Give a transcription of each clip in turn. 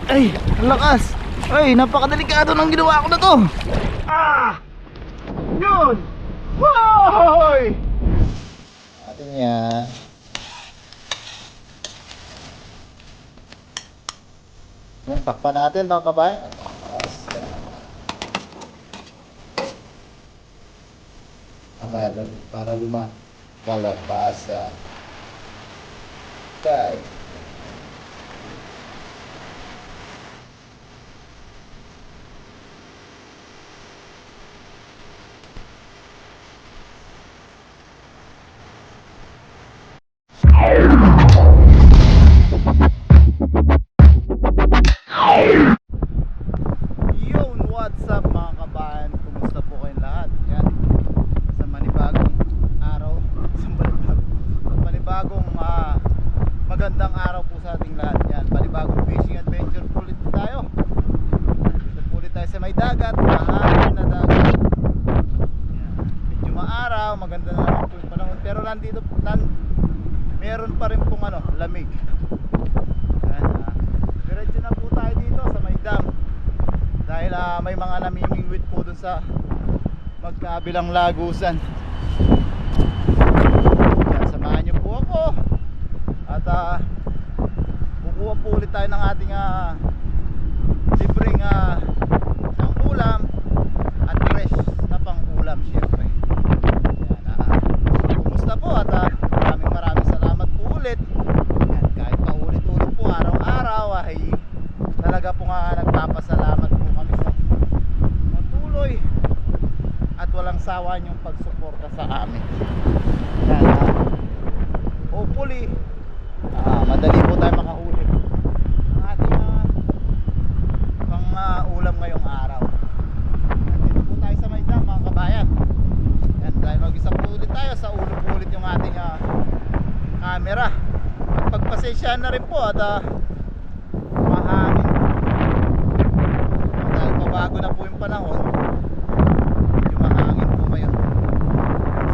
Ay, ang lakas. Ay, napakadelikado ng ginawa ko na to. Yun. Hoy! Atin yan. Yan, takpan natin mga kabayan. Para lumabasa. Okay. Yun, what's up mga kabayan? Kumusta po kayong lahat? Yan, sa manibagong araw, sa manibagong magandang araw po sa ating lahat. Yan, manibagong fishing adventure po ulit tayo. Dito po ulit tayo sa may dagat, mahangin na dagat. Yan, medyo maaraw, maganda na naman po yung panahon. Pero nandito po, meron pa rin pong lamig. Yan, diretso na po tayo dito sa may dam. Dahil may mga namimingwit po dun sa magkabilang lagusan. Kaya samahan nyo po ako. At kukuha po ulit tayo ng ating libreng ulam at fresh na pang ulam syempre. Kumusta po at maraming salamat po ulit. Yan, kahit pa ulit-ulit po araw-araw ay talaga po nagpapasalamat po kami sa patuloy at walang sawa niyong pagsuporta sa amin. Yan, hopefully madali po tayo makahuli ng ating pang ulam ngayong araw. Nandito po tayo sa may dam mga kabayan. Yan, dahil mag-isa po ulit tayo sa ulo po ulit yung ating camera. At pagpasensyahan na rin po at mahangin dahil pabago na po yung panahon, medyo mahangin po ngayon.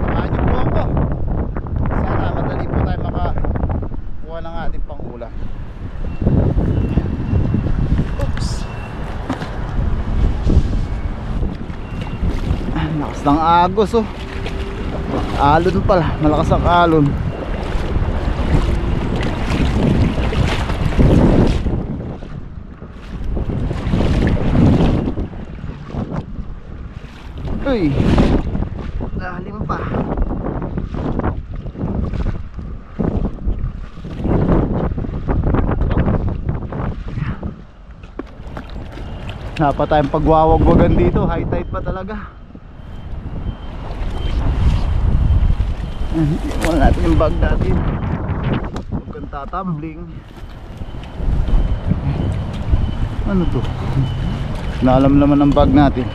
Samahan niyo po ako, sana madali po tayo makakuha ng ating pangulam. Oops, lakas ng agos oh. Alon pala, malakas ang alon. Uy, lalim pa. Dapat tayong pagwawag-wagan dito, high tide pa talaga. Iwan natin yung bag natin, huwag kang tatambling. Ano to? Naalam naman ang bag natin.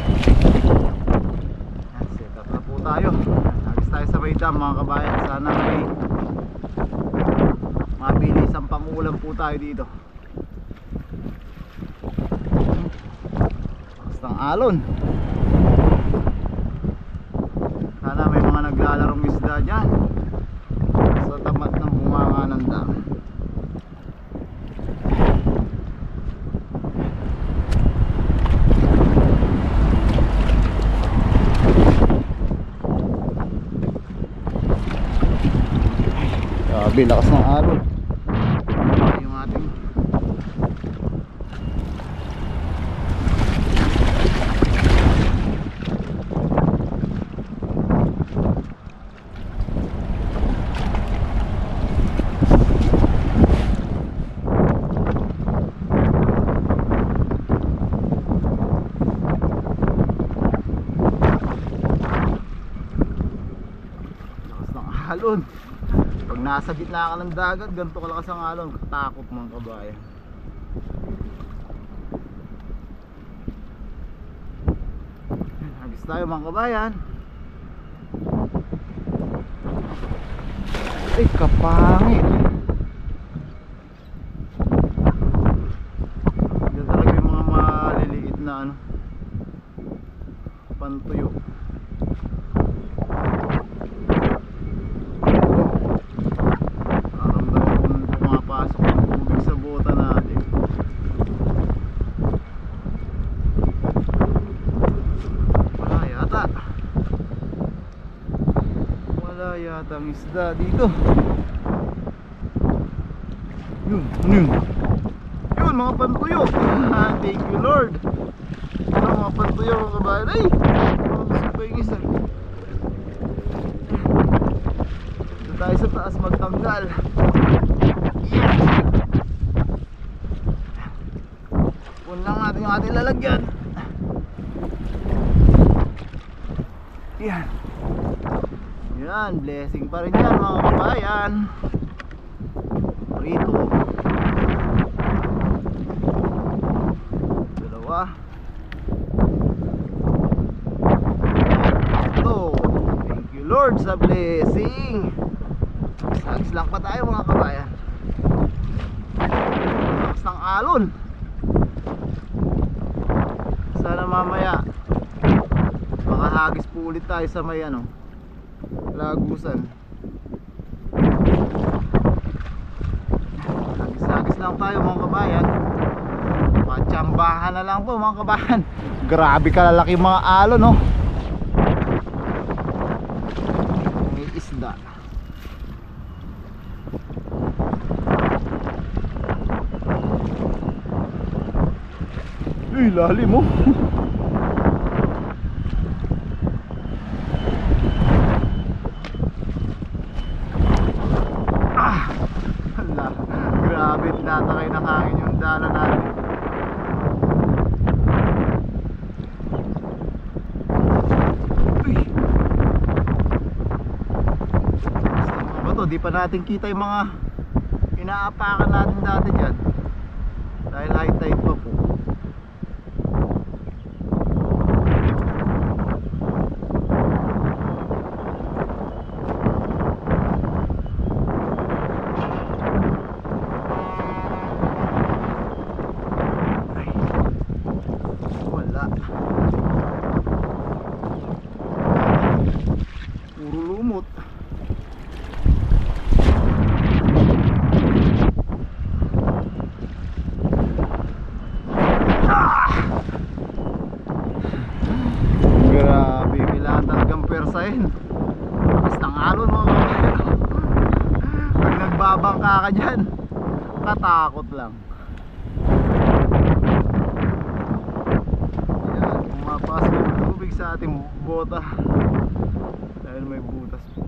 Set up na po tayo. Nagis tayo sa may dam mga kabayan. Sana may mabilis ang pangulam po tayo dito. Basta ang alon. Sana may mga naglalarong isda dyan sa tapat ng bunganga ng dam. Grabe, lakas ng alon. Yung ating alon. Pag nasa gitna ka ng dagat, ganito kalakas ang alon, katakot mga kabayan. Hagis tayo mga kabayan. Ay, kapangit. Yan talaga yung mga maliliit na pantuyo. Magandang isda dito. Yun, ano yun? Yun, mga pantuyo. Thank you Lord. Ano mga pantuyo mga kabayan? Ay! Gusto pa yung isa. Dito tayo sa taas magtanggal. Yeah! Pun lang natin yung ating lalagyan. Yan. Yan, blessing pa rin yan mga kabayan. Rito. Dalawa. Ito. Thank you Lord sa blessing. Sagis lang pa tayo mga kabayan. Lakas ng alon. Sana mamaya makahagis po ulit tayo sa may ano, lagusan. Hagis-hagis lang tayo mga kabayan. Patsambahan na lang po mga kabayan. Grabe kalalaki mga alon, no? May isda. Uy, lalim mo. Grabe, tinatakay ng hangin yung dala natin. Uy! Basta mga bato, di pa natin kita yung mga inaapakan natin dati dyan. Dahil high tide pa po. Puro lumot. Grabe, kailangan talagang persahin. Basta ng alon mga kabayan. Pag nagbabangka ka dyan, katakot lang. Yan, pumapasok yung tubig sa ating bota dahil may butas po.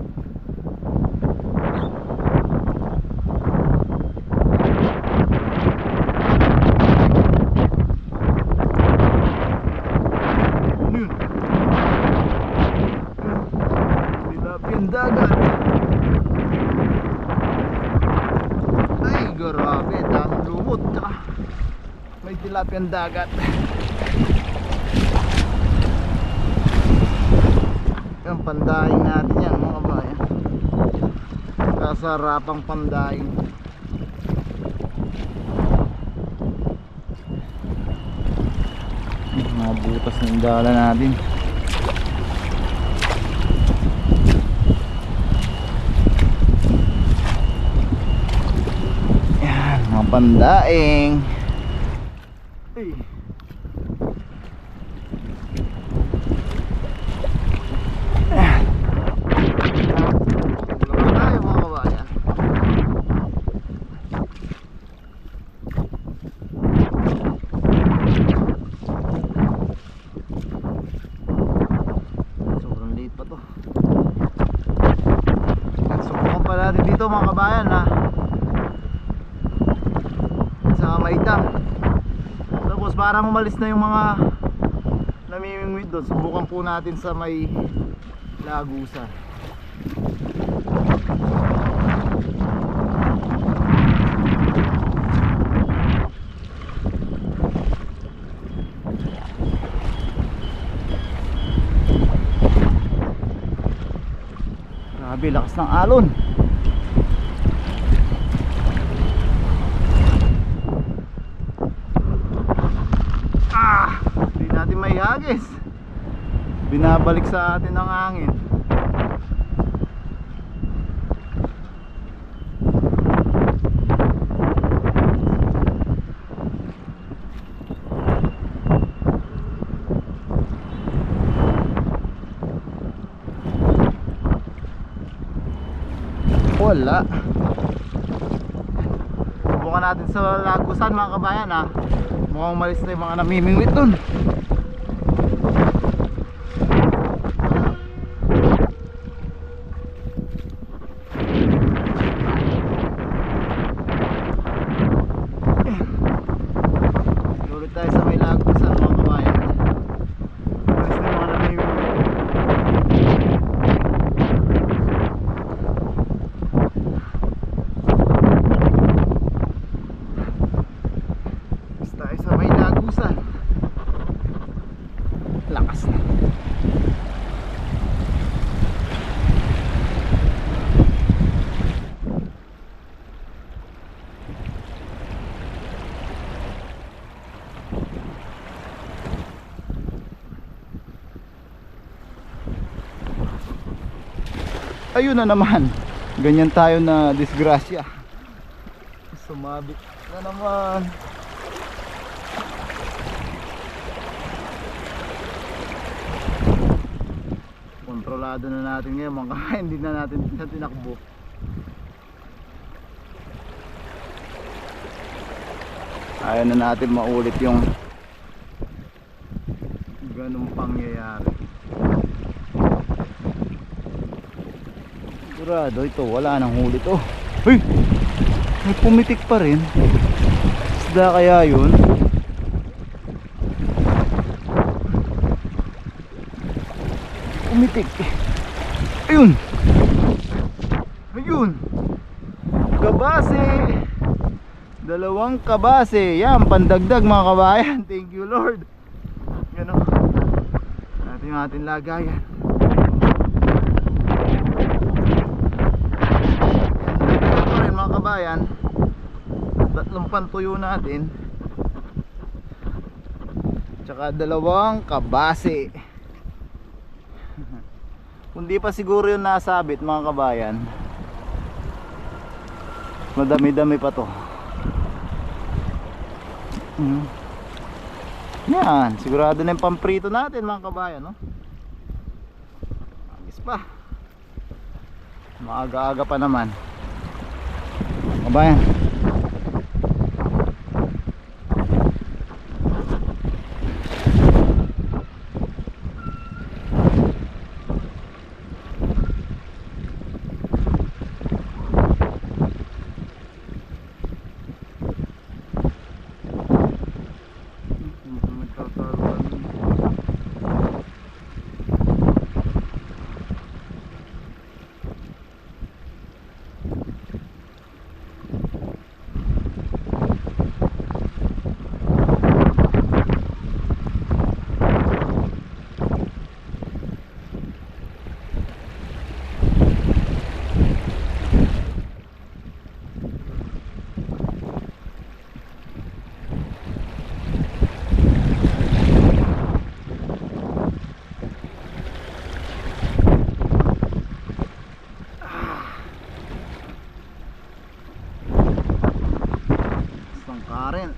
Yun, tilapiyang dagat. Ay grabe, daming lumot. Tsaka may tilapiyang dagat. Yan, pandaing natin yan mga kabayan. Kasarapang pandaing. Mga butas ng dala natin. Yan, mga pandaing. Ay. Dito mga kabayan na sa Maitang. Tapos parang umalis na yung mga namimingwit doon. Subukan po natin sa may lagusan. Grabe, lakas ng alon. Hindi natin may hagis. Binabalik sa atin ang hangin. Wala. Subukan natin sa lagusan mga kabayan ha. Mukhang umalis na yung mga namimingwit dun. Ulit tayo sa may lagusan mga kabayan. Umalis na yung mga namimingwit. Lakas na. Ayun na naman. Ganyan tayo na disgrasya. Sumabit na naman. Kontrolado na natin ngayon mga hindi na natin tinakbo. Ayaw na natin maulit yung ganung pangyayari. Sigurado ito wala nang huli to. Hey! May pumitik pa rin. Isda kaya yun? Pumitik. Ayun. Ayun. Kabase. Dalawang kabase. Yan, pandagdag mga kabayan. Thank you Lord. Yan o. Natin lagayan. Dagdagan pa rin mga kabayan. Tatlong pantuyo natin. Tsaka dalawang kabase. Kung di pa siguro yung nasabit mga kabayan, madami-dami pa to. Yan, sigurado na yung pamprito natin mga kabayan, no? Agis pa. Maaga-aga pa naman. Kabayan. Karen.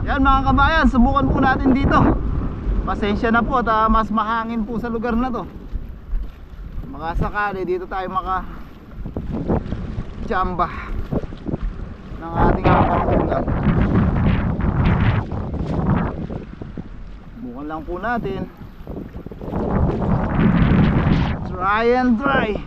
Yan mga kabayan, subukan po natin dito. Pasensya na po at mas mahangin po sa lugar na to. Makasakali dito tayo jamba ng ating kapatulan. Bukan lang po natin. Try and try.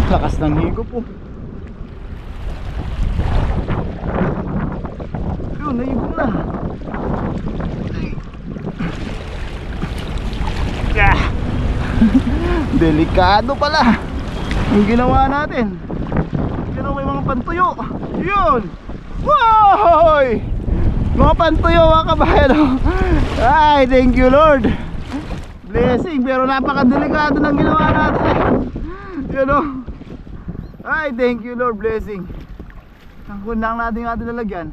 Lakas ng higop po. Yun, naibog na. Delikado pala yung ginawa natin. Pero may mga pantuyo. Yun. Woy! Mga pantuyo mga kabayan, oh. Ay, thank you Lord. Blessing, pero napakadelikado ng ginawa natin. Yun o. Ay, thank you Lord, blessing. Ang kundang natin yung ating lalagyan.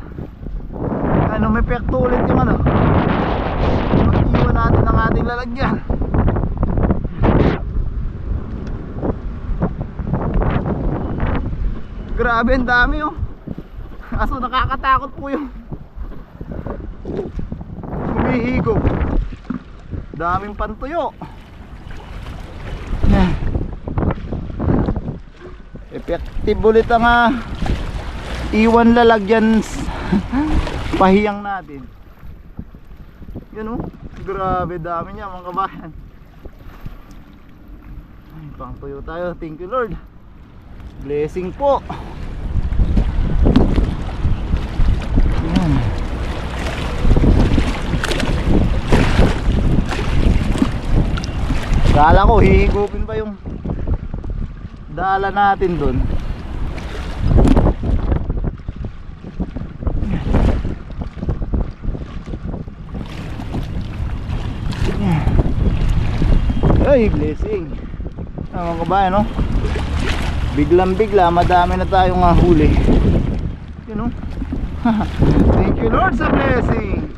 Ano, may pekto ulit yung ano. Mag-iwan natin ang ating lalagyan. Grabe, ang dami oh. Kaso nakakatakot po yung humihigop. Daming pantuyo. Effective ulit ang iwan lalagyan pahiyang natin. Yan oh. Grabe dami niya mga kabayan. Ay, pangtuyo tayo. Thank you Lord. Blessing po. Yan. Kala ko hihigupin pa yung dala natin dun. Ay, blessing. Mga kabayan, no? Biglang bigla, madami na tayong huli. You know? Thank you Lord sa blessing.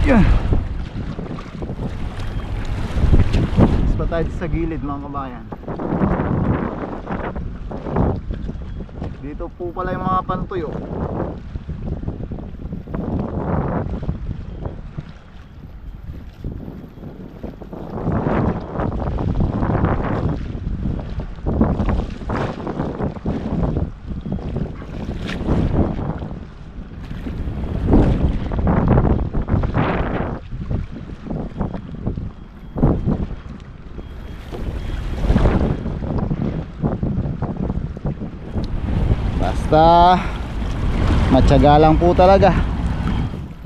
Yeah. Basta tayo sa gilid mga kabayan. Dito po pala yung mga pantuyo. Basta matyaga lang po talaga.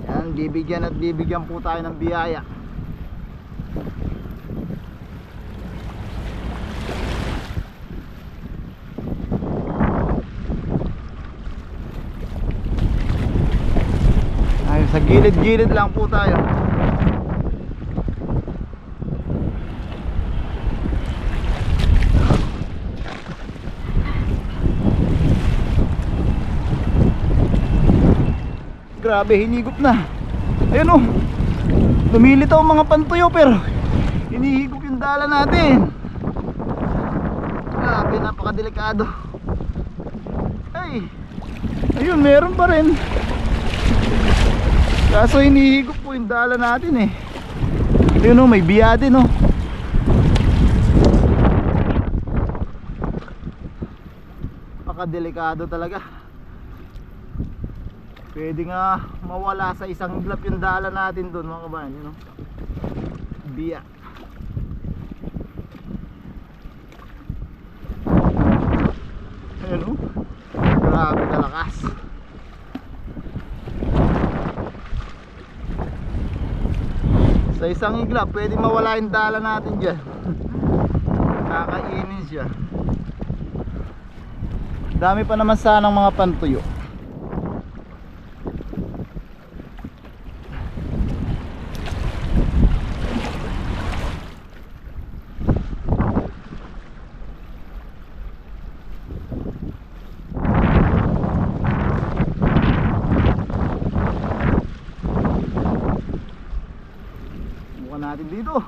Yan, bibigyan at bibigyan po tayo ng biyaya. Ay, sa gilid-gilid lang po tayo. Grabe, hinigop na. Ayun oh. Lumilitaw mga pantuyo pero hinihigop yung dala natin. Grabe, napakadelikado. Ay, ayun, meron pa rin. Kaso hinihigop po yung dala natin eh. Ayun oh, may biya din oh. Napakadelikado talaga. Pwede nga mawala sa isang iglap yung dala natin doon mga kabayan, you know? Biya. Ayun o. Grabe kalakas. Sa isang iglap pwede mawala yung dala natin dyan. Kakainin siya. Dami pa naman sanang mga pantuyo. Natin dito.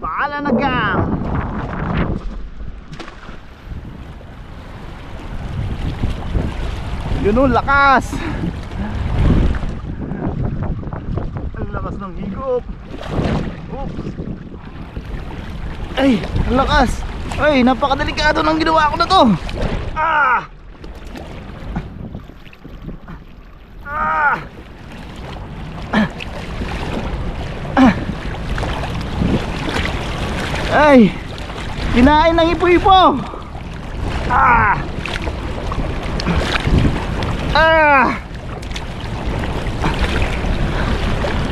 Paala na gang. Yun o, lakas. Ang lakas ng higop. Oops. Ay, ang lakas. Ay, napakadelikado ng ginawa ko na to. Ah! Ah! Ay, kinain ng ipo-ipo. Ah! Ah!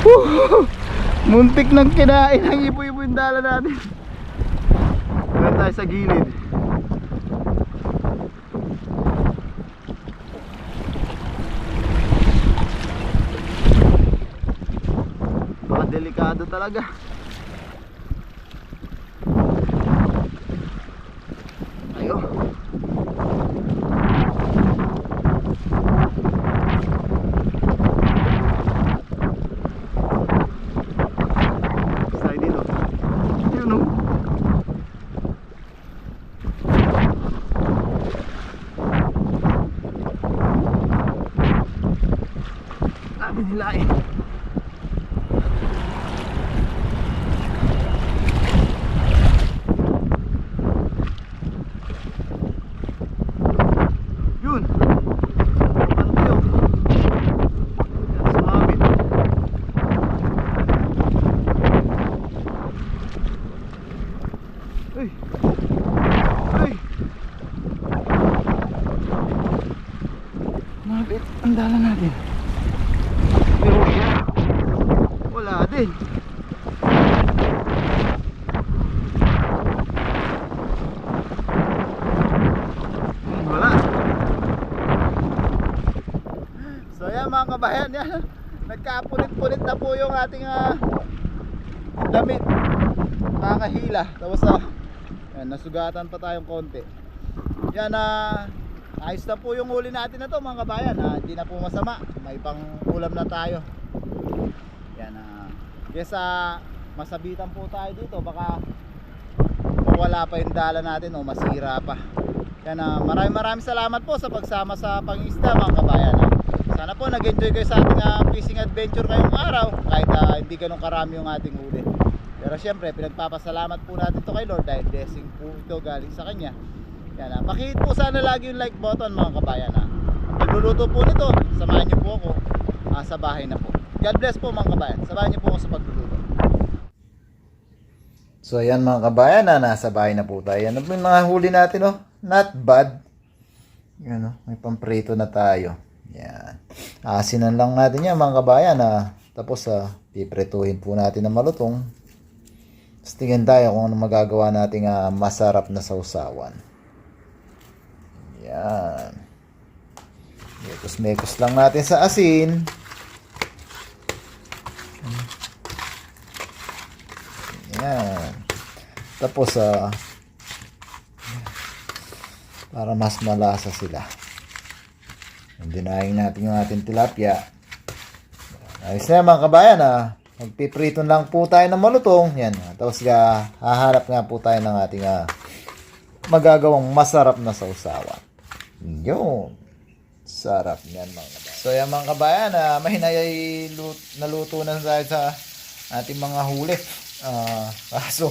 Woo! Muntik ng kinain ang ipo-ipo yung dala natin. Doon tayo sa gilid. Baka delikado talaga. Ayo. Side dito. Yun o. Sabi nila eh. Yun. Ano ba yun? Yan, sumabit. Uy. Uy. Mabit ang dala natin. Pero wala din. Wala. So yan mga kabayan, yan. Nagkapulit-pulit na po yung ating damit. Nakakahila. Tapos yan, nasugatan pa tayong konti. Yan ayos na po yung huli natin na to mga kabayan. Hindi na po masama. May pang ulam na tayo. Yan kesa masabitan po tayo dito, baka mawala pa yung dala natin o masira pa. Yan maraming salamat po sa pagsama sa pangingisda mga kabayan. Sana po nag-enjoy kayo sa ating fishing adventure ngayong araw. Kahit hindi ganun karami yung ating huli. Pero syempre pinagpapasalamat po natin to kay Lord dahil blessing po ito galing sa kanya. Yan pakihit po sana lagi yung like button mga kabayan. Pagluluto po nito, samahan niyo po ako sa bahay na po. God bless po mga kabayan. Samahan niyo po ako sa pagluluto. So ayan mga kabayan, nasa bahay na po tayo. Ano po yung mga huli natin Not bad. Yan may pamprito na tayo. Yan. Asinan lang natin yan mga kabayan tapos piprituhin po natin ng malutong. Tapos tingin tayo kung ano magagawa nating masarap na sausawan. Yan. Mekos lang natin sa asin. Yan. Tapos para mas malasa sila. Dinaing natin yung ating tilapia. Ayos na mga kabayan magpiprito lang po tayo ng malutong. Yan. Tapos haharap nga po tayo ng ating magagawang masarap na sausawan. Yun. Sarap yan mga kabayan. So yan mga kabayan, mahinay naluto na tayo sa ating mga huli. So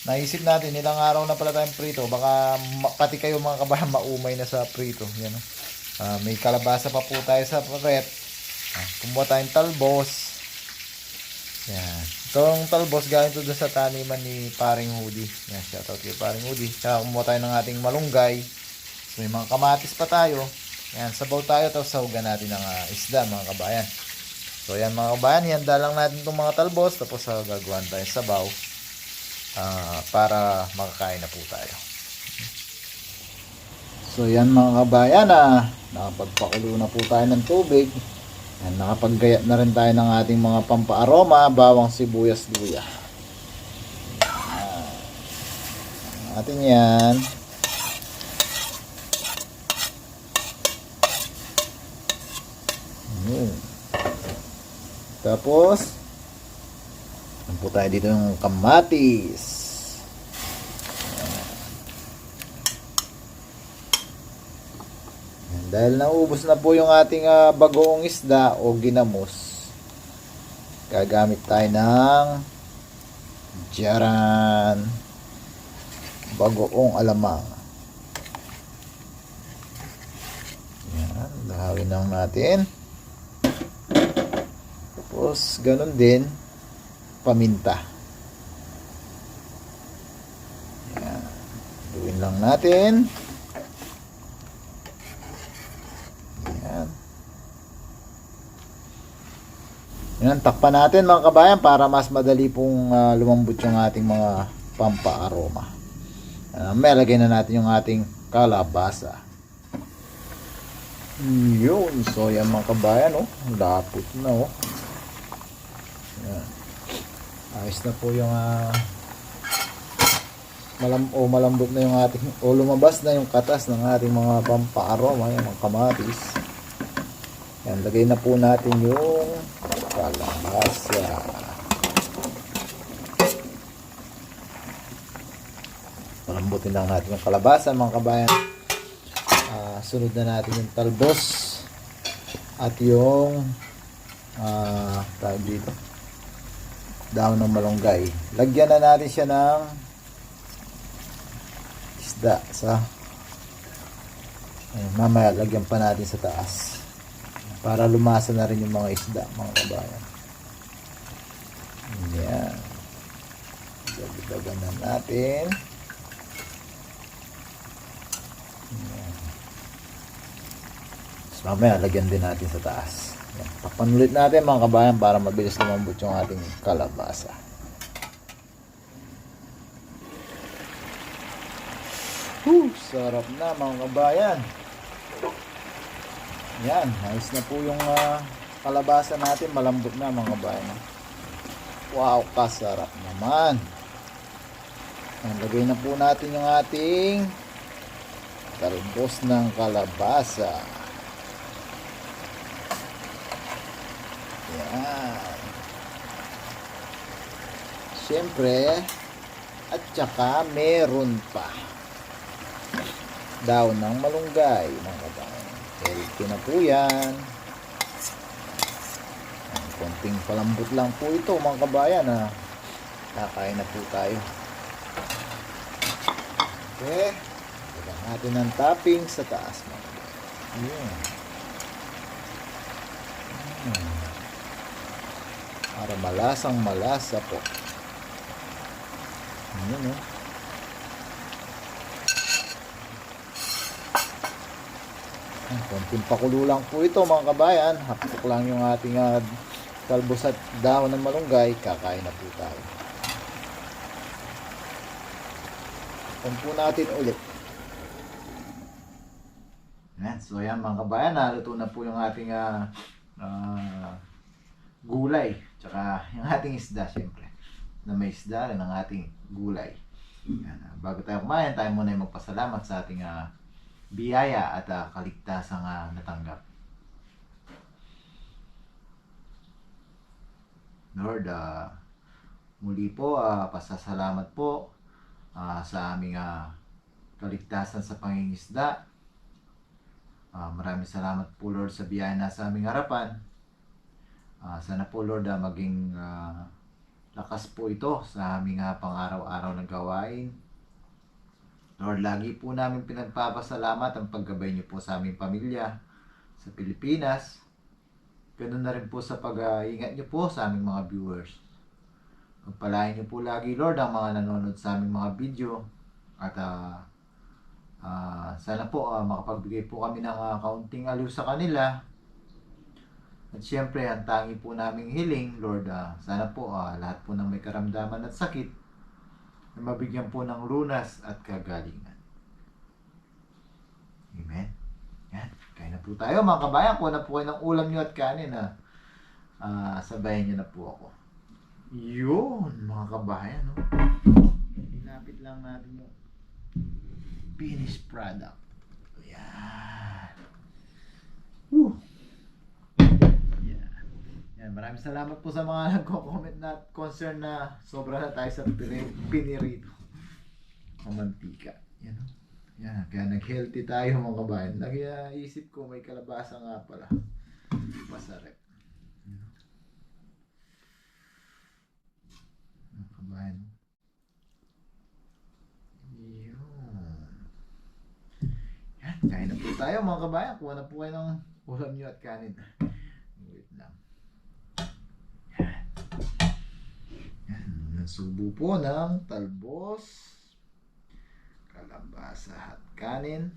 naisip natin ilang araw na pala tayong prito. Baka pati kayo mga kabayan maumay na sa prito. Yan. May kalabasa pa po tayo sa paret. Kumuha tayong talbos. Yan. Itong talbos galing to doon sa taniman ni Paring Hudi. Yan, shoutout kay Paring Hudi. Kaya kumuha tayo ng ating malunggay. So, may mga kamatis pa tayo. Yan, sabaw tayo. Tapos sahugan natin ng isda mga kabayan. So yan mga kabayan, ihanda lang natin itong mga talbos. Tapos gagawan tayo sabaw. Para makakain na po tayo. So yan mga kabayan, nakapagpakulo na po tayo ng tubig. Yan, nakapaggayat na rin tayo ng ating mga pampaaroma, bawang sibuyas, luya. Atin yan. Tapos ano po tayo dito yung kamatis. Dahil naubos na po yung ating bagoong isda o ginamos, gagamit tayo ng jaran, bagoong alamang. Yan, lahawin lang natin. Tapos ganun din paminta. Yan, luin lang natin. Yan, takpan natin mga kabayan para mas madali pong lumambot yung ating mga pampa-aroma. May lagay na natin yung ating kalabasa. Yun, so yan mga kabayan, oh. Lapot na, oh. Yan. Ayos na po yung malambot na yung ating, lumabas na yung katas ng ating mga pampa-aroma, yung mga kamatis. Yan, lagay na po natin yung kalabasa. Malambutin lang natin yung kalabasa mga kabayan. Sunod na natin yung talbos at yung tawag dito, dahon ng malunggay. Lagyan na natin siya ng isda mamaya lagyan pa natin sa taas para lumasa na rin yung mga isda mga kabayan. Yan, dagdagan na natin. Yan. So, mamaya lagyan din natin sa taas. Yan. Takpan ulit natin mga kabayan para mabilis lumambot yung ating kalabasa. Sarap na mga kabayan. Yan, ayos na po yung kalabasa natin, malambot na mga kabayan. Wow, kasarap naman. Yan, lagay na po natin yung ating talbos ng kalabasa. Yan. Siyempre, at saka meron pa daon ng malunggay mga kabayan. Healthy na po yan. Konting palambot lang po ito mga kabayan. Kakain na po tayo. Okay, lagyan natin ng topping sa taas mga kabayan. Para malasang malasa po. Ayan, konting pakulo lang po ito mga kabayan. Hapok lang yung ating talbos at dahon ng malunggay. Kakain na po tayo. Takpan po natin ulit. Ayan, so yan mga kabayan, naluto na po yung ating gulay. Tsaka yung ating isda syempre. Na may isda rin ang ating gulay. Yan, bago tayo kumain, tayo muna yung magpasalamat sa ating biyaya at kaligtasang natanggap. Lord, muli po pasasalamat po sa aming kaligtasan sa pangingisda. Maraming salamat po Lord sa biyaya na sa aming harapan. Sana po Lord maging lakas po ito sa aming pang-araw-araw na gawain. Lord, lagi po namin pinagpapasalamat ang paggabay niyo po sa aming pamilya sa Pilipinas. Ganun na rin po sa pag-iingat niyo po sa aming mga viewers. Pagpalain niyo po lagi Lord ang mga nanonood sa aming mga video. At sana po makapagbigay po kami ng kaunting aliw sa kanila. At syempre, ang tangi po naming hiling, Lord, sana po lahat po ng may karamdaman at sakit na mabigyan po ng lunas at kagalingan. Amen. Yan. Kain na po tayo mga kabayan. Kuha na po kayo ng ulam nyo at kanin. Sabayan nyo na po ako. Yun mga kabayan. No? Pinapit lang natin yung finished product. Yan. Maraming salamat po sa mga nagko-comment na concern na sobra na tayo sa pinirito ng mantika. Yan. Yan. Kaya nag-healthy tayo mga kabayan. Nag-iisip ko may kalabasa nga pala. Masarap. Mga kabayan. Yun. Yan. Kain na po tayo mga kabayan. Kuha na po kayo ng ulam nyo at kanin. Wait lang. Subo po ng talbos, kalabasa at kanin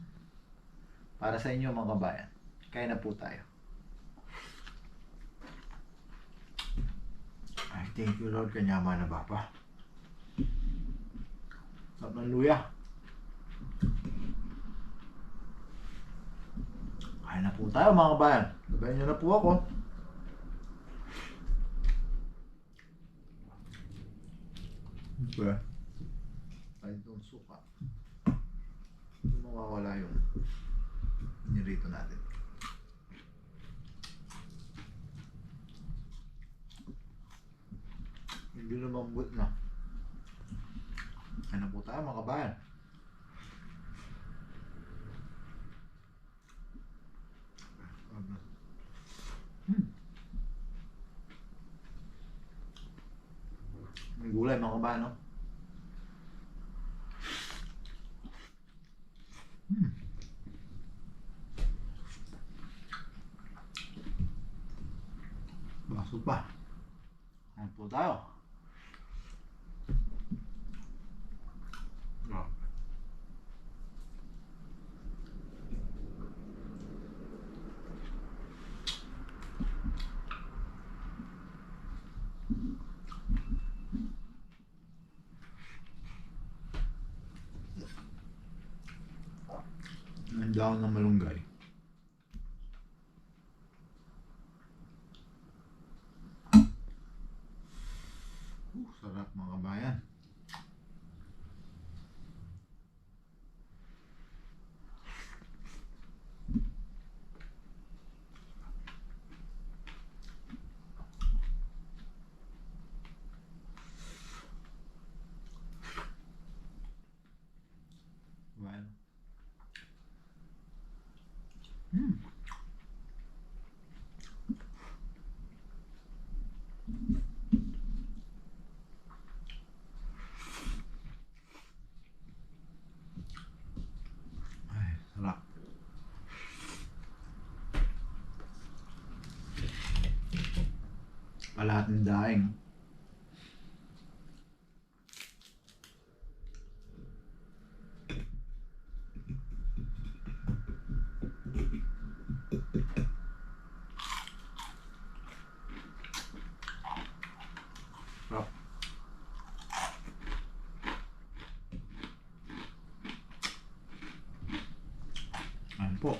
para sa inyo mga kabayan. Kain na po tayo. Ay, thank you Lord, kanyama na Bapa. Sarap ng luya. Kain na po tayo mga kabayan. Gabayan nyo na po ako. Okay. Ay, itong suka. Mawawala yung nirito natin. Hindi lumambot na. Ano po tayo mga kabayan? May gulay mga kabayan, no? Baso pa. Ano po tayo? Ang dahon ng malunggay. Sarap mga kabayan. Well. Ay, sarap. Kalahating daing. Sarap. Ayan po.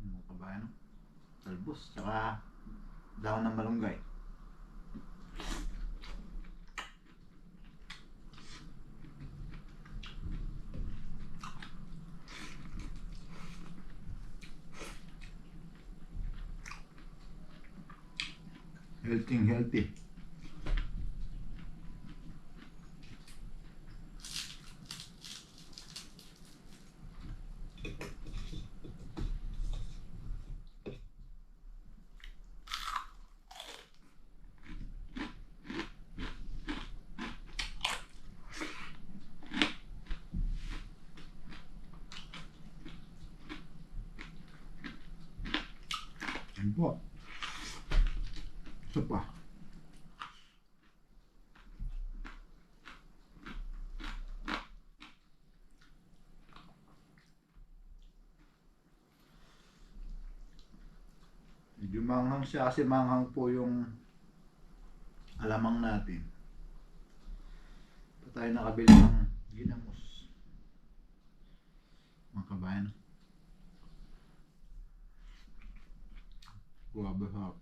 Mga kabayan, talbos, tsaka dahon ng malunggay. Healthy. Yan po. Isa pa. Medyo manghang siya kasi manghang po yung alamang natin. Pa tayo nakabili ng ginamos. Mga kabayan. Grabe sarap.